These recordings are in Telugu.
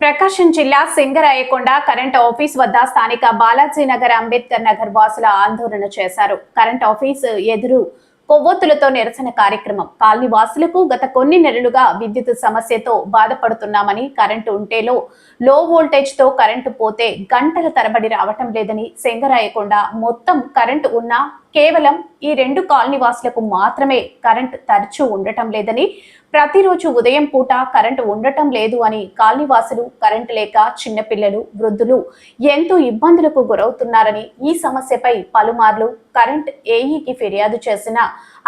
ప్రకాశం జిల్లా సింగరాయకొండ కరెంట్ ఆఫీస్ వద్ద స్థానిక బాలాజీనగర్ అంబేద్కర్ నగర్ వాసుల ఆందోళన చేశారు. కరెంట్ ఆఫీస్ ఎదురు కొవ్వొత్తులతో నిరసన కార్యక్రమం. కాలనీ వాసులకు గత కొన్ని నెలలుగా విద్యుత్ సమస్యతో బాధపడుతున్నామని, కరెంటు ఉంటేలో లో వోల్టేజ్ తో కరెంటు పోతే గంటల తరబడి రావటం లేదని, సింగరాయకొండ మొత్తం కరెంటు ఉన్నా కేవలం ఈ 2 కాలనీ వాసులకు మాత్రమే కరెంట్ తరచూ ఉండటం లేదని, ప్రతిరోజు ఉదయం పూట కరెంటు ఉండటం లేదు అని కాలనీవాసులు కరెంటు లేక చిన్నపిల్లలు, వృద్ధులు ఎంతో ఇబ్బందులకు గురవుతున్నారని, ఈ సమస్యపై పలుమార్లు కరెంట్ ఏఈకి ఫిర్యాదు చేసినా,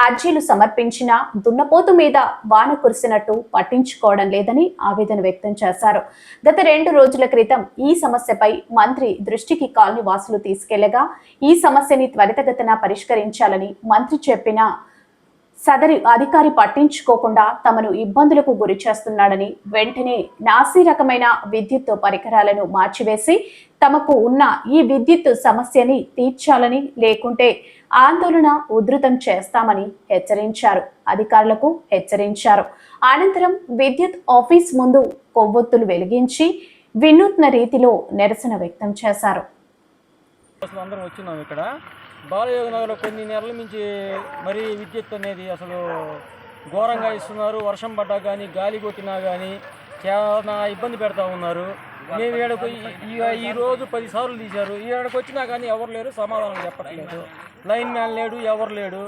అర్జీలు సమర్పించినా దున్నపోతు మీద వాన కురిసినట్టు పట్టించుకోవడం లేదని ఆవేదన వ్యక్తం చేశారు. గత 2 రోజుల క్రితం ఈ సమస్యపై మంత్రి దృష్టికి కాలనీ వాసులు తీసుకెళ్లగా ఈ సమస్యని త్వరితగతిన పరిష్కరించాలని మంత్రి చెప్పినా సదరి అధికారి పట్టించుకోకుండా తమను ఇబ్బందులకు గురి చేస్తున్నాడని, వెంటనే నాసీ రకమైన విద్యుత్ పరికరాలను మార్చివేసి తమకు ఉన్న ఈ విద్యుత్ సమస్యని తీర్చాలని, లేకుంటే ఆందోళన ఉధృతం చేస్తామని హెచ్చరించారు. అధికారులకు హెచ్చరించారు. అనంతరం విద్యుత్ ఆఫీస్ ముందు కొవ్వొత్తులు వెలిగించి వినూత్న రీతిలో నిరసన వ్యక్తం చేశారు. బాలయోగనగర్లో కొన్ని నెలల నుంచి మరీ విద్యుత్ అనేది అసలు ఘోరంగా ఇస్తున్నారు. వర్షం పడ్డా కానీ, గాలి కొట్టినా కానీ చాలా ఇబ్బంది పెడతా ఉన్నారు. మేము ఏడకు ఈరోజు 10 సార్లు తీశారు. ఏడకు వచ్చినా కానీ ఎవరు లేరు, సమాధానం చెప్పట్లేదు. లైన్ మ్యాన్ లేడు, ఎవరు లేడు.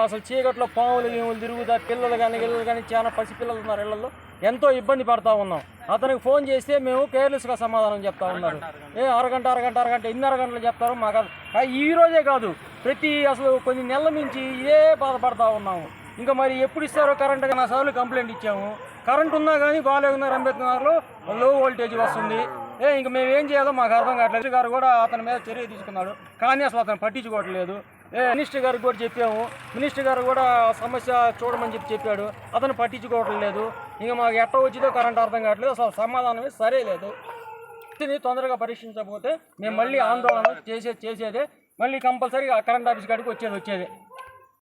అసలు చీకట్లో పాములు గేములు తిరుగుతా, పిల్లలు కానీ చాలా పసిపిల్లలు ఉన్నారు ఇళ్లలో. ఎంతో ఇబ్బంది పడతా ఉన్నాం. అతనికి ఫోన్ చేస్తే మేము కేర్లెస్గా సమాధానం చెప్తా ఉన్నారు. అరగంట ఎన్ని అరగంటలు చెప్తారు మాకు. ఈ రోజే కాదు, అసలు కొన్ని నెలల నుంచి ఇదే బాధపడతా ఉన్నాము. ఇంకా మరి ఎప్పుడు ఇస్తారో కరెంట్. నా సార్లు కంప్లైంట్ ఇచ్చాము. కరెంట్ ఉన్నా కానీ బాలయోగనగర్ అంబేద్కర్ నగర్లో లో వోల్టేజ్ వస్తుంది. ఇంకా మేము ఏం చేయాలో మాకు అర్థం కావట్లేదు. గారు కూడా అతని మీద చర్య తీసుకున్నాడు, కానీ అసలు అతను పట్టించుకోవట్లేదు. మినిస్టర్ గారికి కూడా చెప్పాము. మినిస్టర్ గారు కూడా సమస్య చూడమని చెప్పాడు. అతను పట్టించుకోవట్లేదు. ఇంకా మాకు ఎట్ట వచ్చిందో కరెంట్ అర్థం కావట్లేదు. అసలు సమాధానమే సరే లేదు. తొందరగా పరీక్షించకపోతే మేము మళ్ళీ ఆందోళన చేసేదే. మళ్ళీ కంపల్సరీగా కరెంట్ ఆఫీస్ కాడికి వచ్చేది.